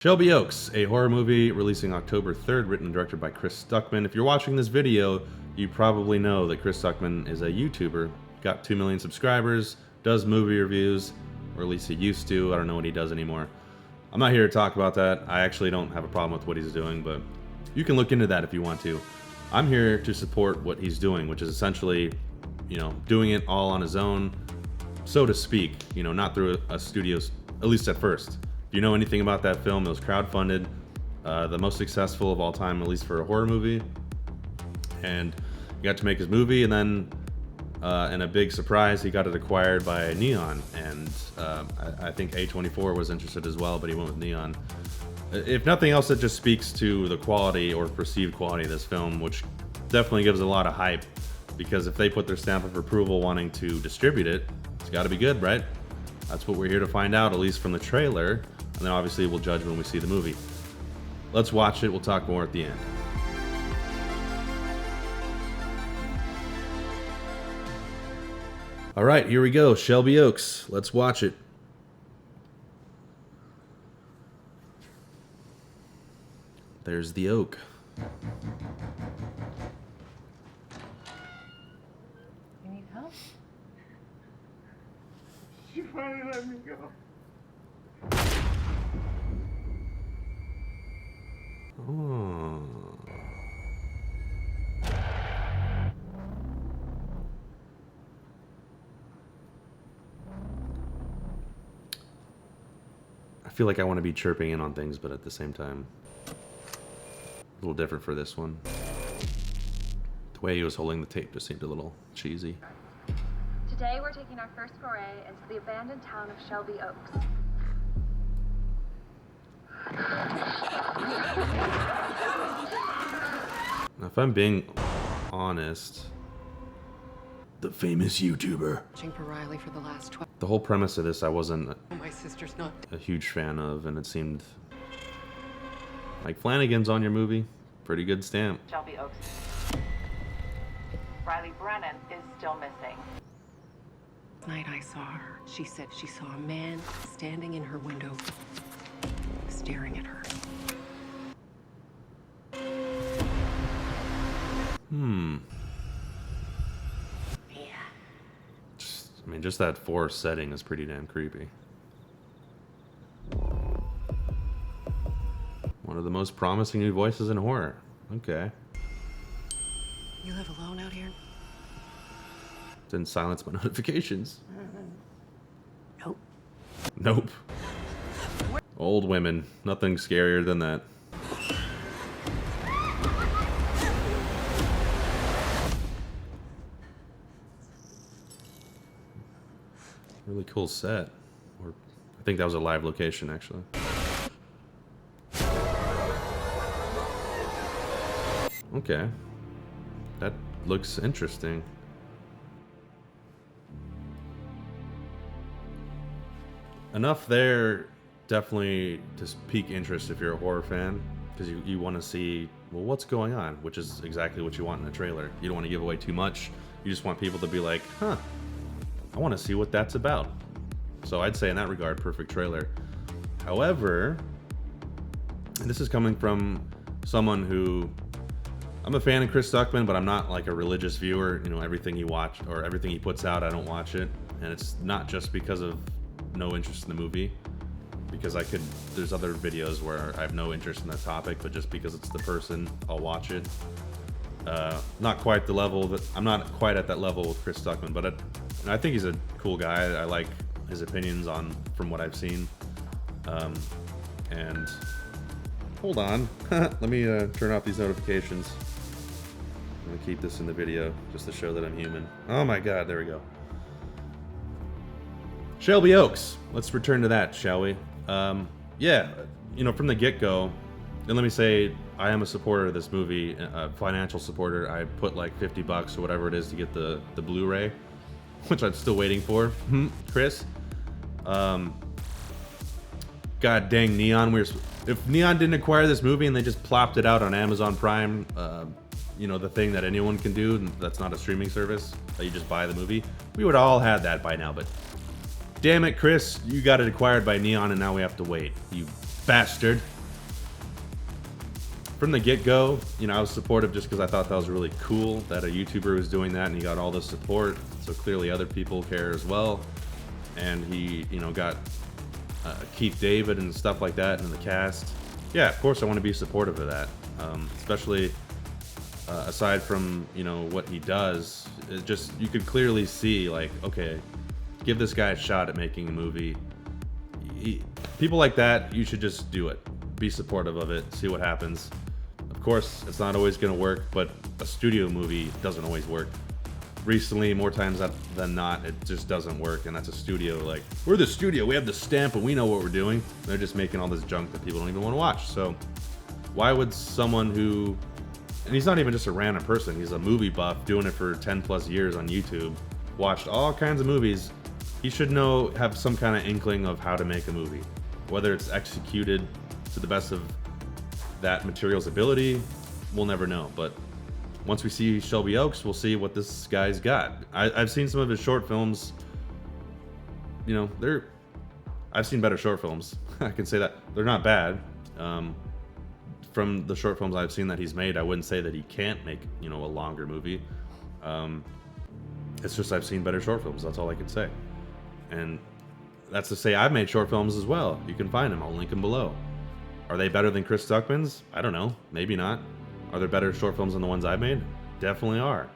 Shelby OAKS, a horror movie releasing October 3rd, written and directed by Chris Stuckmann. If you're watching this video, you probably know that Chris Stuckmann is a YouTuber. Got 2 million subscribers, does movie reviews, or at least he used to. I don't know what he does anymore. I'm not here to talk about that. I actually don't have a problem with what he's doing, but you can look into that if you want to. I'm here to support what he's doing, which is essentially, doing it all on his own, so to speak, not through a studio, at least at first. If you know anything about that film, it was crowdfunded, the most successful of all time, at least for a horror movie. And he got to make his movie, and then in a big surprise, he got it acquired by Neon. And I think A24 was interested as well, but he went with Neon. If nothing else, it just speaks to the quality or perceived quality of this film, which definitely gives a lot of hype. Because if they put their stamp of approval wanting to distribute it, it's got to be good, right? That's what we're here to find out, at least from the trailer. And then obviously we'll judge when we see the movie. Let's watch it. We'll talk more at the end. All right, here we go. Shelby OAKS. Let's watch it. There's the oak. You need help? She finally let me go. Oh. I feel like I want to be chirping in on things, but at the same time, a little different for this one. The way he was holding the tape just seemed a little cheesy. Today we're taking our first foray into the abandoned town of Shelby Oaks. Now, if I'm being honest, the famous YouTuber. Watching for Riley for the last 12. The whole premise of this I wasn't My sister's not. a huge fan of, and it seemed like Flanagan's on your movie. Pretty good stamp. Shelby Oaks. Riley Brendon is still missing. Night I saw her. She said she saw a man standing in her window, staring at her. Yeah. Just that forest setting is pretty damn creepy. One of the most promising new voices in horror. Okay. You live alone out here? Didn't silence my notifications. Nope. Nope. Old women. Nothing scarier than that. Really cool set. Or I think that was a live location, actually. Okay. That looks interesting. Enough there, definitely, to pique interest if you're a horror fan, because you want to see, well, what's going on, which is exactly what you want in a trailer. You don't want to give away too much. You just want people to be like, huh, I want to see what that's about. So I'd say in that regard, perfect trailer. However, and this is coming from someone who, I'm a fan of Chris Stuckmann, but I'm not like a religious viewer. Everything he watch or everything he puts out, I don't watch it. And it's not just because of no interest in the movie, because there's other videos where I have no interest in that topic, but just because it's the person, I'll watch it. Not quite the level that, I'm not quite at that level with Chris Stuckmann, but I think he's a cool guy. I like his opinions from what I've seen. And hold on, let me turn off these notifications. I'm gonna keep this in the video just to show that I'm human. Oh my god, there we go. Shelby OAKS. Let's return to that, shall we? Yeah, from the get-go, and let me say, I am a supporter of this movie, a financial supporter. I put like $50 or whatever it is to get the Blu-ray, which I'm still waiting for. Chris? God dang, Neon. If Neon didn't acquire this movie and they just plopped it out on Amazon Prime, the thing that anyone can do, that's not a streaming service, that you just buy the movie, we would all had that by now, but damn it, Chris, you got it acquired by Neon and now we have to wait. You bastard. From the get-go, you know, I was supportive just because I thought that was really cool that a YouTuber was doing that and he got all this support. So clearly other people care as well. And he, you know, got Keith David and stuff like that in the cast. Yeah, of course I want to be supportive of that. Especially aside from, you know, what he does. It just, you could clearly see, like, okay, give this guy a shot at making a movie. People like that, you should just do it. Be supportive of it, see what happens. Of course, it's not always going to work, but a studio movie doesn't always work. Recently, more times than not, it just doesn't work, and that's a studio. Like, we're the studio, we have the stamp, and we know what we're doing. They're just making all this junk that people don't even want to watch. So, why would someone who, and he's not even just a random person, he's a movie buff doing it for 10 plus years on YouTube, watched all kinds of movies. He should have some kind of inkling of how to make a movie, whether it's executed to the best of that material's ability, we'll never know. But once we see Shelby Oaks, we'll see what this guy's got. I've seen some of his short films. You know, I've seen better short films. I can say that. They're not bad. From the short films I've seen that he's made, I wouldn't say that he can't make, you know, a longer movie. It's just I've seen better short films. That's all I can say. And that's to say I've made short films as well. You can find them. I'll link them below. Are they better than Chris Stuckmann's? I don't know. Maybe not. Are there better short films than the ones I've made? Definitely are.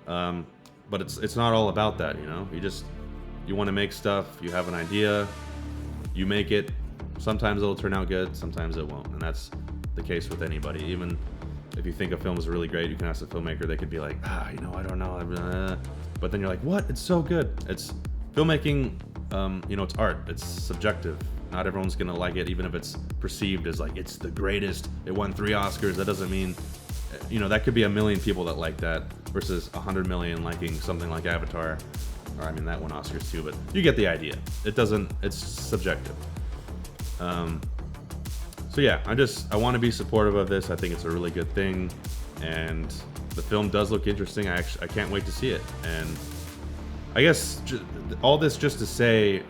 But it's not all about that, you know? You want to make stuff, you have an idea, you make it. Sometimes it'll turn out good, sometimes it won't. And that's the case with anybody. Even if you think a film is really great, you can ask the filmmaker, they could be like, you know, I don't know. But then you're like, what? It's so good. It's filmmaking, you know, it's art. It's subjective. Not everyone's gonna like it, even if it's perceived as like it's the greatest. It won 3 Oscars. That doesn't mean, you know, that could be 1 million people that like that versus 100 million liking something like Avatar. Or I mean, that won Oscars too, but you get the idea. It's subjective. So yeah, I want to be supportive of this. I think it's a really good thing, and the film does look interesting. I can't wait to see it. And I guess all this just to say,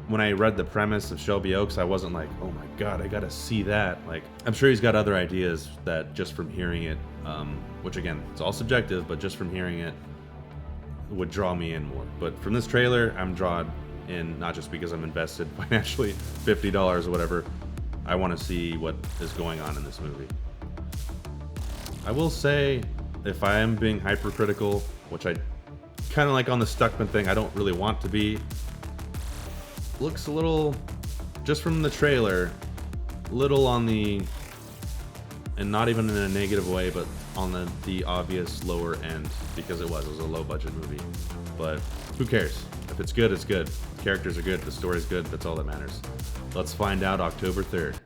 when I read the premise of Shelby Oaks, I wasn't like, oh my god, I gotta see that. Like, I'm sure he's got other ideas that just from hearing it, which again, it's all subjective, but just from hearing it would draw me in more. But from this trailer, I'm drawn in, not just because I'm invested financially, $50 or whatever. I want to see what is going on in this movie. I will say, if I am being hypercritical, which I kind of like on the Stuckmann thing, I don't really want to be. Looks a little, just from the trailer, little on the, and not even in a negative way, but on the obvious lower end, because it was a low budget movie. But who cares? If it's good, it's good. The characters are good, the story's good, that's all that matters. Let's find out October 3rd.